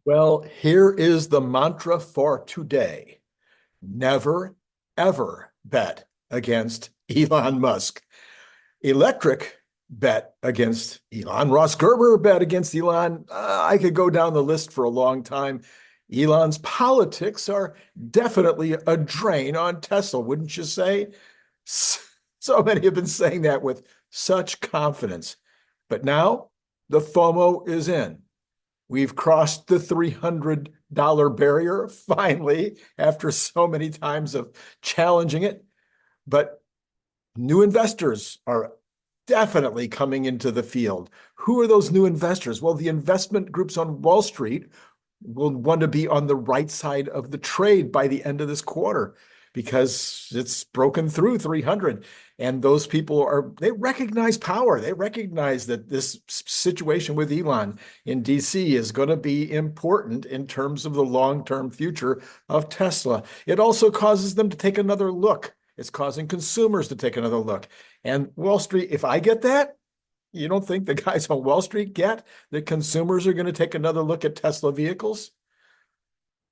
Well, here is the mantra for today. Never, ever bet against Elon Musk. Electric bet against Elon. Ross Gerber bet against Elon. I could go down the list for a long time. Elon's politics are definitely a drain on Tesla, wouldn't you say? So many have been saying that with such confidence. But now the FOMO is in. We've crossed the $300 barrier finally after so many times of challenging it. But new investors are definitely coming into the field. Who are those new investors? Well, the investment groups on Wall Street will want to be on the right side of the trade by the end of this quarter because it's broken through 300. And those people they recognize power. They recognize that this situation with Elon in DC is going to be important in terms of the long-term future of Tesla. It also causes them to take another look. It's causing consumers to take another look. And Wall Street, if I get that, you don't think the guys on Wall Street get that consumers are going to take another look at Tesla vehicles?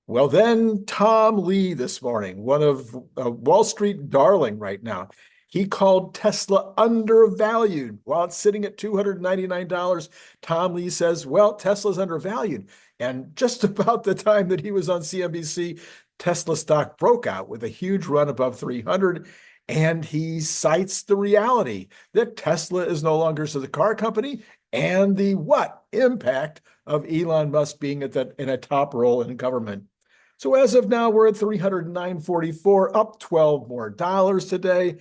Well, then Tom Lee this morning, one of Wall Street darling right now, he called Tesla undervalued. While it's sitting at $299, Tom Lee says, well, Tesla's undervalued. And just about the time that he was on CNBC, Tesla stock broke out with a huge run above 300. And he cites the reality that Tesla is no longer a car company and the impact of Elon Musk being in a top role in government. So as of now, we're at 309.44, up $12 more today.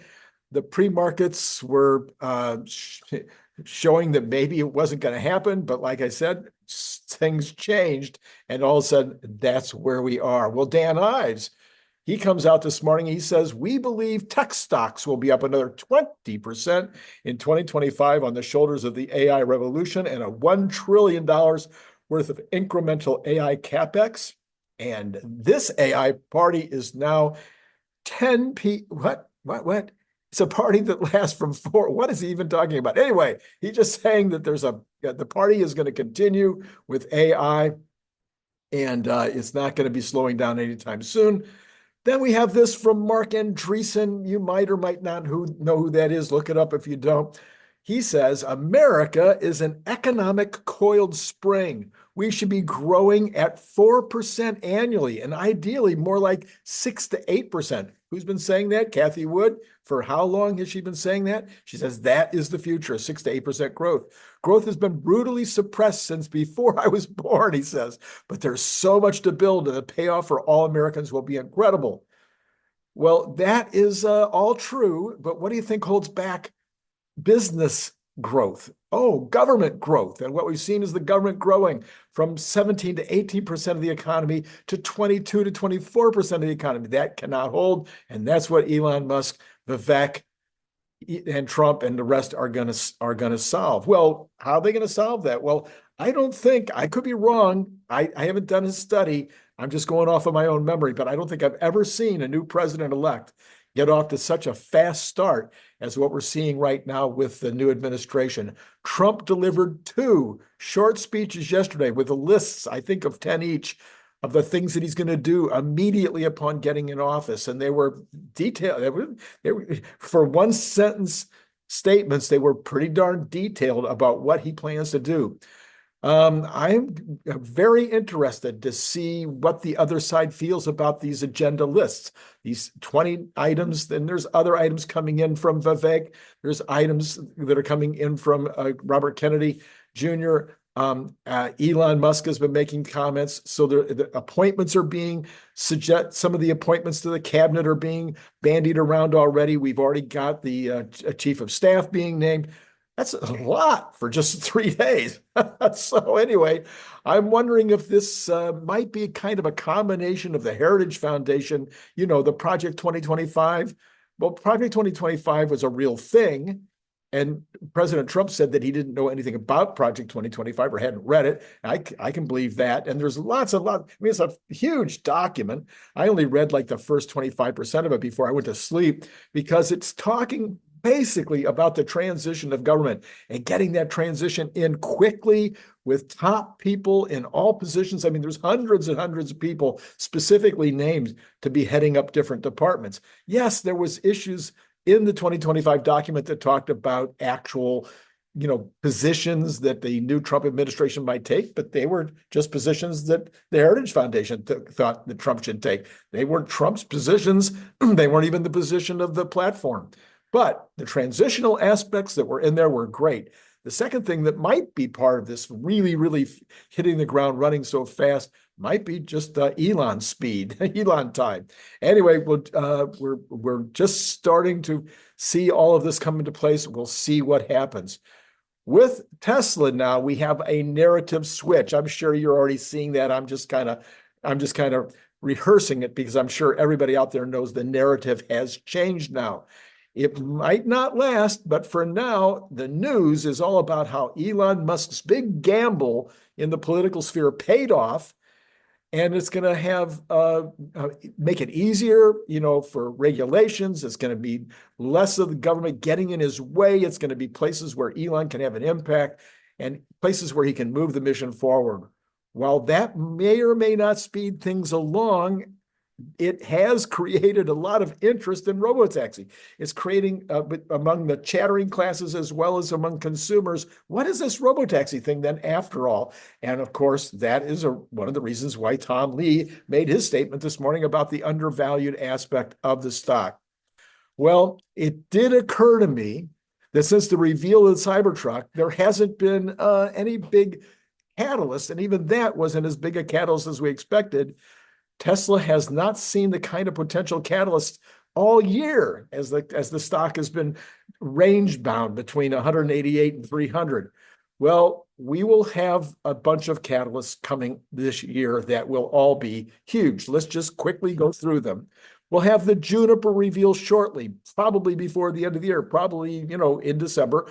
The pre-markets were showing that maybe it wasn't going to happen, but like I said, things changed, and all of a sudden, that's where we are. Well, Dan Ives, he comes out this morning. He says, we believe tech stocks will be up another 20% in 2025 on the shoulders of the AI revolution and a $1 trillion worth of incremental AI capex. And this AI party is now 10 what? It's a party that lasts from 4. What is he even talking about? Anyway, he's just saying that the party is going to continue with AI, and it's not going to be slowing down anytime soon. Then we have this from Mark Andreessen. You might or might not know who that is. Look it up if you don't. He says, America is an economic coiled spring. We should be growing at 4% annually, and ideally more like 6 to 8%. Who's been saying that? Cathie Wood. For how long has she been saying that? She says that is the future, 6 to 8% growth. Growth has been brutally suppressed since before I was born, he says, but there's so much to build, and the payoff for all Americans will be incredible. Well, that is all true, but what do you think holds back business growth? Oh, government growth. And what we've seen is the government growing from 17 to 18% of the economy to 22 to 24% of the economy. That cannot hold. And that's what Elon Musk, Vivek, and Trump and the rest are going to solve. Well, how are they going to solve that? Well, I could be wrong. I haven't done a study. I'm just going off of my own memory, but I don't think I've ever seen a new president-elect get off to such a fast start as what we're seeing right now with the new administration. Trump delivered 2 short speeches yesterday with the lists, I think, of 10 each, of the things that he's going to do immediately upon getting in office. And they were detailed. They were for one sentence statements, they were pretty darn detailed about what he plans to do. I'm very interested to see what the other side feels about these agenda lists, these 20 items. Then there's other items coming in from Vivek. There's items that are coming in from Robert Kennedy Jr. Elon Musk has been making comments. So the appointments are being some of the appointments to the cabinet are being bandied around already. We've already got the chief of staff being named. That's a lot for just 3 days. So anyway, I'm wondering if this might be kind of a combination of the Heritage Foundation, the Project 2025. Well, Project 2025 was a real thing. And President Trump said that he didn't know anything about Project 2025 or hadn't read it. I can believe that. And there's it's a huge document. I only read like the first 25% of it before I went to sleep because it's talking basically about the transition of government and getting that transition in quickly with top people in all positions. I mean, there's hundreds and hundreds of people specifically named to be heading up different departments. Yes, there was issues in the 2025 document that talked about actual positions that the new Trump administration might take, but they were just positions that the Heritage Foundation thought that Trump should take. They weren't Trump's positions. They weren't even the position of the platform. But the transitional aspects that were in there were great. The second thing that might be part of this really, really hitting the ground running so fast might be just Elon speed, Elon time. Anyway, we're just starting to see all of this come into place. We'll see what happens. With Tesla now, we have a narrative switch. I'm sure you're already seeing that. I'm just kind of rehearsing it because I'm sure everybody out there knows the narrative has changed now. It might not last, but for now, the news is all about how Elon Musk's big gamble in the political sphere paid off. And it's going to have make it easier, for regulations. It's going to be less of the government getting in his way. It's going to be places where Elon can have an impact and places where he can move the mission forward. While that may or may not speed things along, it has created a lot of interest in robotaxi. It's creating among the chattering classes as well as among consumers. What is this robotaxi thing then after all? And of course, that is one of the reasons why Tom Lee made his statement this morning about the undervalued aspect of the stock. Well, it did occur to me that since the reveal of the Cybertruck, there hasn't been any big catalyst, and even that wasn't as big a catalyst as we expected. Tesla has not seen the kind of potential catalyst all year as the stock has been range bound between 188 and 300. Well, we will have a bunch of catalysts coming this year that will all be huge. Let's just quickly go through them. We'll have the Juniper reveal shortly, probably before the end of the year, probably, in December.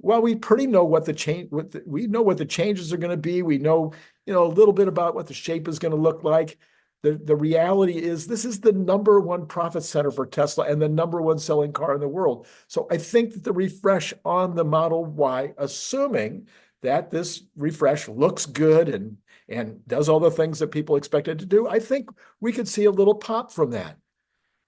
Well, we pretty know what the changes are going to be. We know, a little bit about what the shape is going to look like. The reality is this is the number one profit center for Tesla and the number one selling car in the world. So I think that the refresh on the Model Y, assuming that this refresh looks good and does all the things that people expect it to do, I think we could see a little pop from that.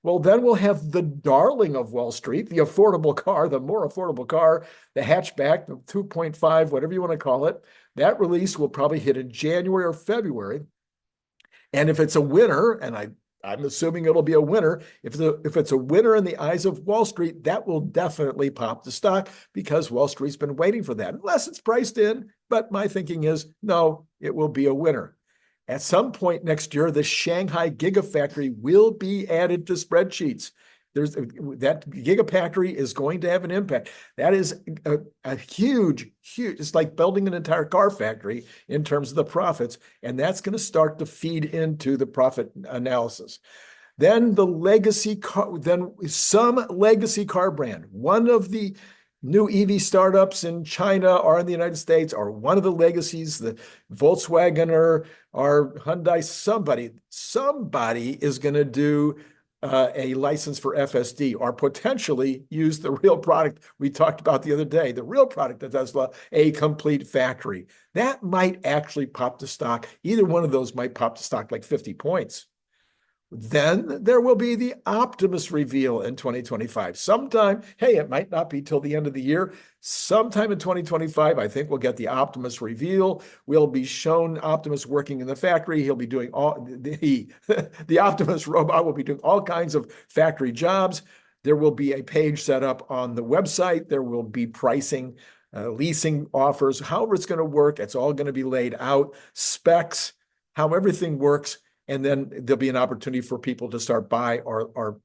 Well, then we'll have the darling of Wall Street, the affordable car, the more affordable car, the hatchback, the 2.5, whatever you want to call it. That release will probably hit in January or February. And if it's a winner, and I'm assuming it'll be a winner, if it's a winner in the eyes of Wall Street, that will definitely pop the stock because Wall Street's been waiting for that, unless it's priced in. But my thinking is, no, it will be a winner. At some point next year, the Shanghai Gigafactory will be added to spreadsheets. That Gigafactory is going to have an impact. That is a huge, it's like building an entire car factory in terms of the profits, and that's going to start to feed into the profit analysis. Then some legacy car brand, one of the new EV startups in China or in the United States, or one of the legacies, the Volkswagen or Hyundai, somebody is going to do a license for FSD or potentially use the real product we talked about the other day, the real product of Tesla, a complete factory. That might actually pop the stock. Either one of those might pop the stock like 50 points. Then there will be the Optimus reveal in 2025. Sometime, it might not be till the end of the year. Sometime in 2025, I think we'll get the Optimus reveal. We'll be shown Optimus working in the factory. He'll be doing the Optimus robot will be doing all kinds of factory jobs. There will be a page set up on the website. There will be pricing, leasing offers, however it's going to work. It's all going to be laid out, specs, how everything works. And then there'll be an opportunity for people to start buy or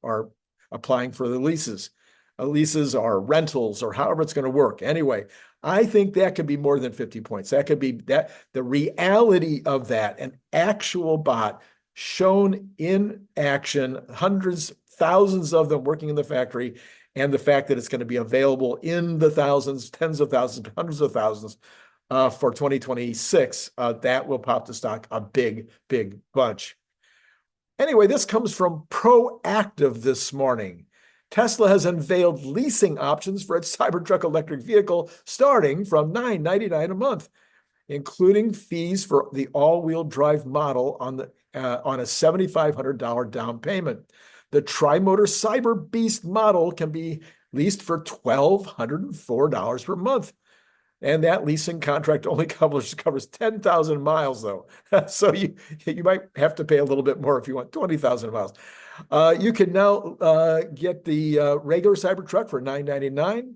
applying for the leases. Leases or rentals or however it's going to work. Anyway, I think that could be more than 50 points. That could be the reality of that, an actual bot shown in action, hundreds, thousands of them working in the factory, and the fact that it's going to be available in the thousands, tens of thousands, hundreds of thousands for 2026, that will pop the stock a big, big bunch. Anyway, this comes from Proactive this morning. Tesla has unveiled leasing options for its Cybertruck electric vehicle starting from $9.99 a month, including fees for the all-wheel drive model on a $7,500 down payment. The tri-motor Cyber Beast model can be leased for $1,204 per month. And that leasing contract only covers 10,000 miles, though. So you might have to pay a little bit more if you want 20,000 miles. You can now get the regular Cybertruck for $999.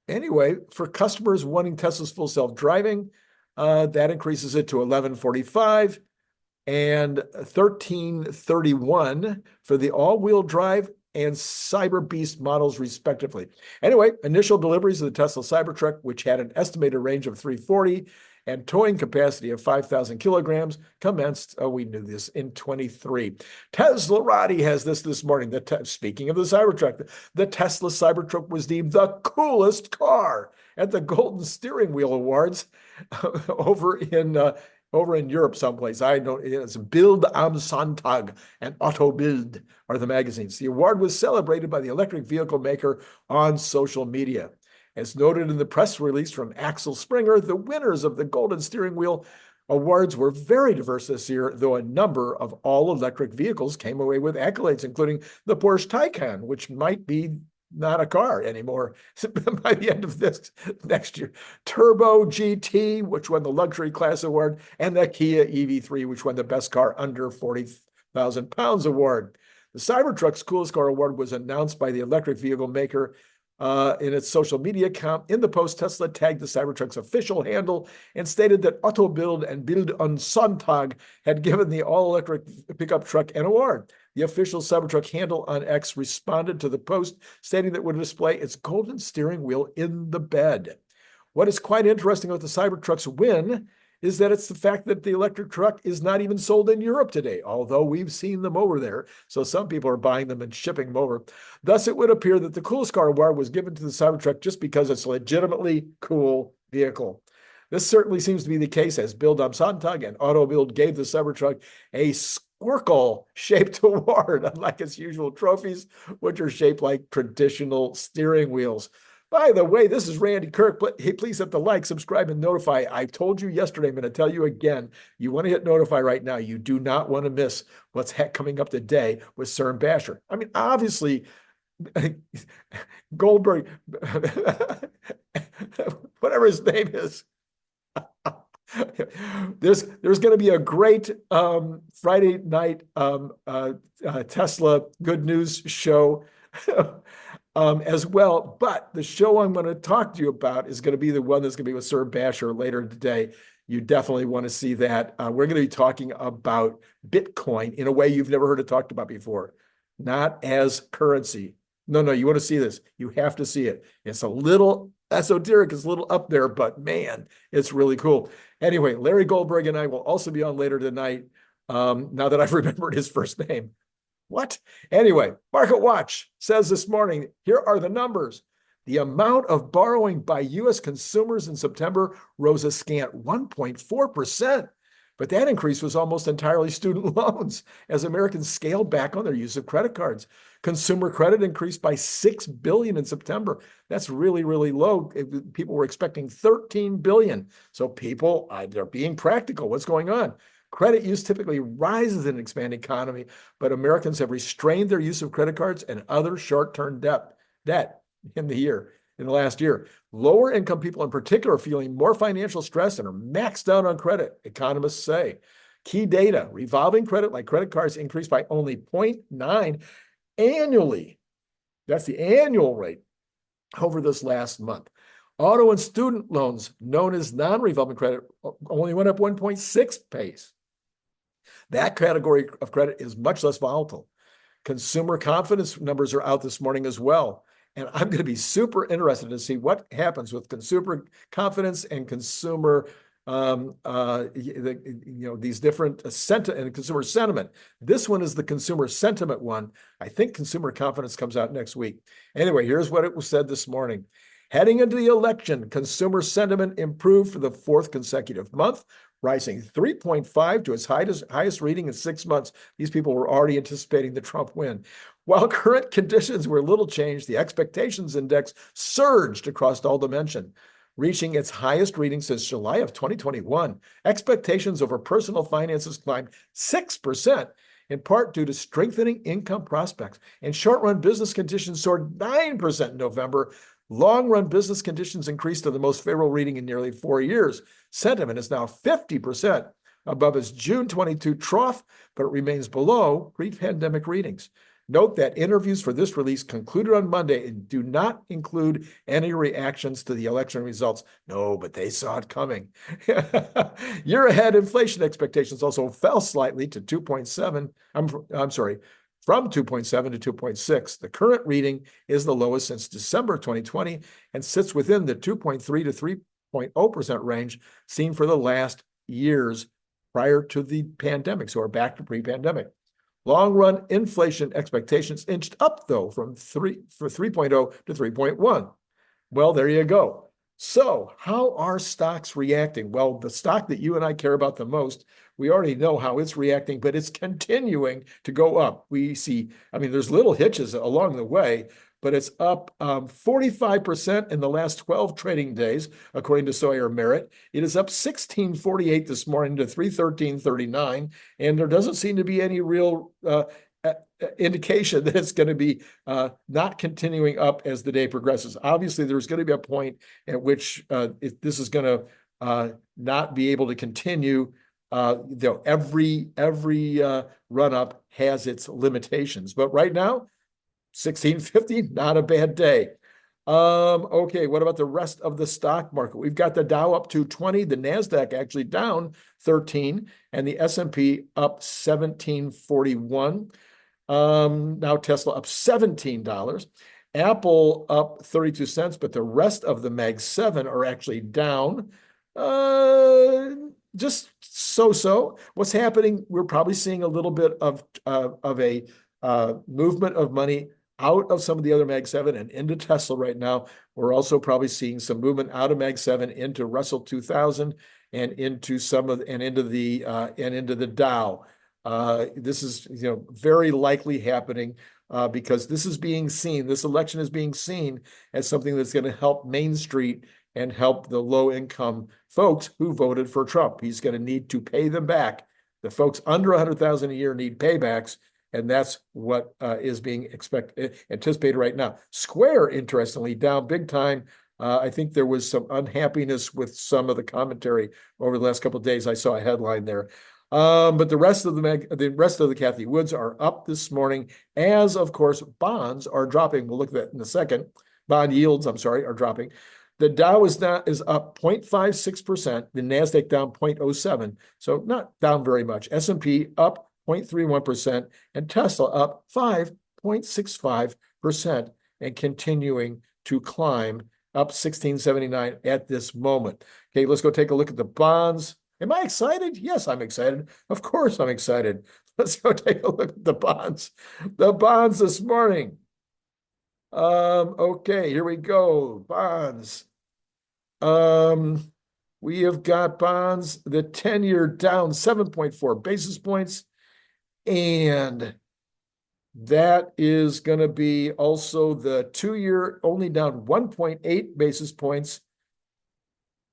Anyway, for customers wanting Tesla's full self-driving, that increases it to $1,145 and $1,331 for the all-wheel drive and Cyber Beast models, respectively. Anyway, initial deliveries of the Tesla Cybertruck, which had an estimated range of 340 and towing capacity of 5,000 kilograms, commenced, we knew this, in 23. Teslarati has this morning. Speaking of the Cybertruck, the Tesla Cybertruck was deemed the coolest car at the Golden Steering Wheel Awards over in Europe someplace. I know it's Bild am Sonntag and Auto Bild are the magazines. The award was celebrated by the electric vehicle maker on social media. As noted in the press release from Axel Springer, the winners of the Golden Steering Wheel Awards were very diverse this year, though a number of all-electric vehicles came away with accolades, including the Porsche Taycan, which might be not a car anymore by the end of this next year. Turbo GT, which won the Luxury Class Award, and the Kia EV3, which won the Best Car Under 40,000 Pounds Award. The Cybertruck's Coolest Car Award was announced by the electric vehicle maker in its social media account. In the post, Tesla tagged the Cybertruck's official handle and stated that Auto Bild and Bild am Sonntag had given the all-electric pickup truck an award. The official Cybertruck handle on X responded to the post, stating that it would display its golden steering wheel in the bed. What is quite interesting about the Cybertruck's win is that it's the fact that the electric truck is not even sold in Europe today, although we've seen them over there. So some people are buying them and shipping them over. Thus, it would appear that the coolest car award was given to the Cybertruck just because it's a legitimately cool vehicle. This certainly seems to be the case, as Bild am Sonntag and Auto Bild gave the Cybertruck a squircle-shaped award, unlike its usual trophies, which are shaped like traditional steering wheels. By the way, this is Randy Kirk. Hey, please hit the like, subscribe, and notify. I told you yesterday, I'm going to tell you again. You want to hit notify right now. You do not want to miss what's coming up today with CERN Basher. I mean, obviously, Goldberg, whatever his name is, there's going to be a great Friday night Tesla good news show as well. But the show I'm going to talk to you about is going to be the one that's going to be with Sir Basher later today. You definitely want to see that. We're going to be talking about Bitcoin in a way you've never heard it talked about before, not as currency. No, you want to see this. You have to see it. It's a little esoteric, it's a little up there, but man, it's really cool. Anyway, Larry Goldberg and I will also be on later tonight, now that I've remembered his first name. What? Anyway, Market Watch says this morning, here are the numbers. The amount of borrowing by U.S. consumers in September rose a scant 1.4%. But that increase was almost entirely student loans as Americans scaled back on their use of credit cards. Consumer credit increased by $6 billion in September. That's really, really low. People were expecting $13 billion. So people, they're being practical. What's going on? Credit use typically rises in an expanding economy, but Americans have restrained their use of credit cards and other short-term debt in the last year. Lower income people in particular are feeling more financial stress and are maxed out on credit, economists say. Key data, revolving credit like credit cards increased by only 0.9 annually. That's the annual rate over this last month. Auto and student loans, known as non-revolving credit, only went up 1.6 pace. That category of credit is much less volatile. Consumer confidence numbers are out this morning as well. And I'm going to be super interested to see what happens with consumer confidence and consumer, these different and consumer sentiment. This one is the consumer sentiment one. I think consumer confidence comes out next week. Anyway, here's what it was said this morning. Heading into the election, consumer sentiment improved for the fourth consecutive month, rising 3.5 to its highest reading in 6 months. These people were already anticipating the Trump win. While current conditions were little changed, the expectations index surged across all dimensions, reaching its highest reading since July of 2021. Expectations over personal finances climbed 6%, in part due to strengthening income prospects. And short-run business conditions soared 9% in November. Long-run business conditions increased to the most favorable reading in nearly 4 years. Sentiment is now 50% above its June 22 trough, but it remains below pre-pandemic readings. Note that interviews for this release concluded on Monday and do not include any reactions to the election results. No, but they saw it coming. Year-ahead inflation expectations also fell slightly to 2.7. I'm sorry, from 2.7 to 2.6. The current reading is the lowest since December 2020 and sits within the 2.3 to 3.0% range seen for the last years prior to the pandemic. So we're back to pre-pandemic. Long-run inflation expectations inched up, though, from 3.0 to 3.1. Well, there you go. So how are stocks reacting? Well, the stock that you and I care about the most, we already know how it's reacting, but it's continuing to go up. We see, there's little hitches along the way, but it's up 45% in the last 12 trading days, according to Sawyer Merritt. It is up 16.48 this morning to 313.39, and there doesn't seem to be any real indication that it's going to be not continuing up as the day progresses. Obviously, there's going to be a point at which this is going to not be able to continue. Every run up has its limitations, but right now, 1650, not a bad day. Okay, what about the rest of the stock market? We've got the Dow up 220, the NASDAQ actually down 13, and the S&P up 1741. Now Tesla up $17. Apple up 32 cents, but the rest of the Mag 7 are actually down. Just so. What's happening? We're probably seeing a little bit of a movement of money out of some of the other Mag 7 and into Tesla right now. We're also probably seeing some movement out of Mag 7 into Russell 2000 and into the Dow. This is very likely happening because this election is being seen as something that's going to help Main Street and help the low-income folks who voted for Trump. He's going to need to pay them back. The folks under $100,000 a year need paybacks, and that's what is being anticipated right now. Square, interestingly, down big time. I think there was some unhappiness with some of the commentary over the last couple of days. I saw a headline there. But the rest of the Cathie Woods are up this morning, as of course bonds are dropping. We'll look at that in a second. Bond yields, are dropping. The Dow is up 0.56%. The NASDAQ down 0.07, so not down very much. S&P up 0.31%, and Tesla up 5.65% and continuing to climb, up 1679 at this moment. Okay, let's go take a look at the bonds. Am I excited? Yes, I'm excited. Of course I'm excited. Let's go take a look at the bonds. The bonds this morning. Okay, here we go. Bonds. We have got bonds, the 10-year down 7.4 basis points. And that is going to be also the 2-year only down 1.8 basis points,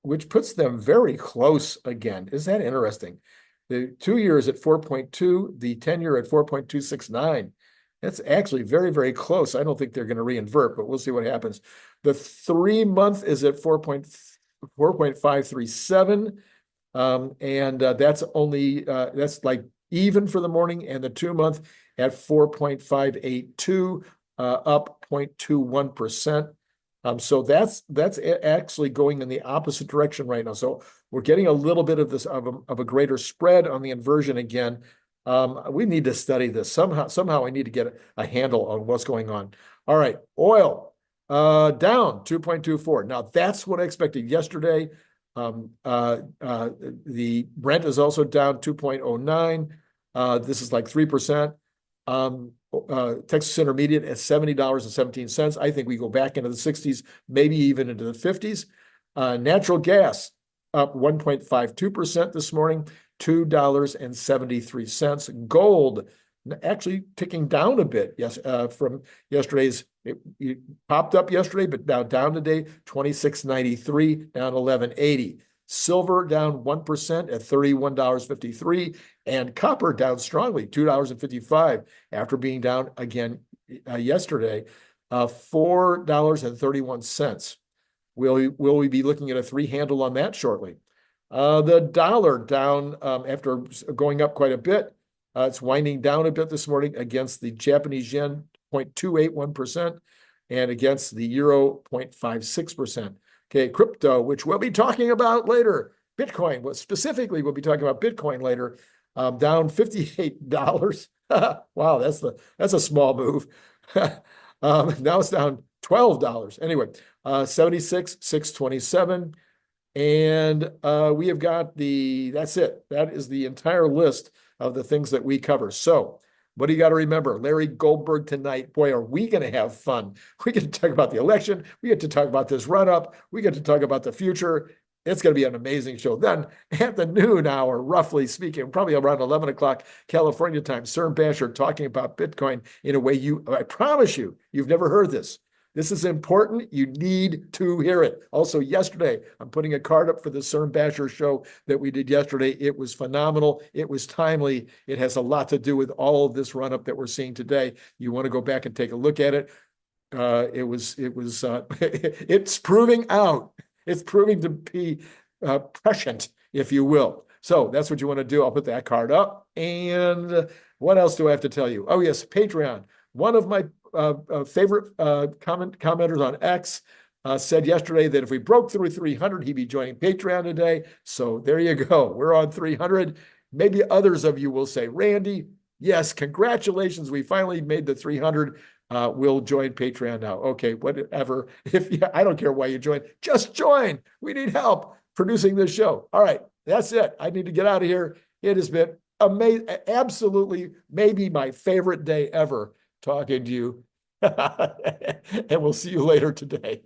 which puts them very close again. Isn't that interesting? The 2-year is at 4.2, the 10-year at 4.269. That's actually very, very close. I don't think they're going to reinvert, but we'll see what happens. The 3-month is at 4.537, and that's like even for the morning, and the 2-month at 4.582, up 0.21%. So that's actually going in the opposite direction right now. So we're getting a little bit of this of a greater spread on the inversion again. We need to study this somehow. I need to get a handle on what's going on. All right, oil down 2.24. Now that's what I expected yesterday. The Brent is also down 2.09. This is like 3%. Texas Intermediate at $70.17. I think we go back into the 60s, maybe even into the 50s. Natural gas up 1.52% this morning, $2.73. Gold actually ticking down a bit. Yes, from yesterday's, it popped up yesterday, but now down today, 26.93, down 11.80. Silver down 1% at $31.53, and copper down strongly, $2.55 after being down again yesterday, $4.31. Will we be looking at a three handle on that shortly? The dollar down after going up quite a bit. It's winding down a bit this morning against the Japanese yen, 0.281%, and against the euro, 0.56%. Okay, crypto, which we'll be talking about later. Bitcoin, what specifically we'll be talking about Bitcoin later, down $58. Wow, that's a small move. Now it's down $12. Anyway, 76,627. And we have got that's it. That is the entire list of the things that we cover. So what do you got to remember? Larry Goldberg tonight. Boy, are we going to have fun. We get to talk about the election. We get to talk about this run-up. We get to talk about the future. It's going to be an amazing show. Then at the noon hour, roughly speaking, probably around 11 o'clock California time, CERN Basher talking about Bitcoin in a way I promise you, you've never heard this. This is important. You need to hear it. Also, yesterday, I'm putting a card up for the CERN Basher show that we did yesterday. It was phenomenal. It was timely. It has a lot to do with all of this run-up that we're seeing today. You want to go back and take a look at it. It's proving out. It's proving to be prescient, if you will. So that's what you want to do. I'll put that card up. And what else do I have to tell you? Oh, yes, Patreon. One of my favorite commenters on X said yesterday that if we broke through 300, he'd be joining Patreon today. So there you go. We're on 300. Maybe others of you will say, Randy, yes, congratulations. We finally made the 300. We'll join Patreon now. Okay, whatever. I don't care why you join. Just join. We need help producing this show. All right, that's it. I need to get out of here. It has been amazing. Absolutely, maybe my favorite day ever talking to you. And we'll see you later today.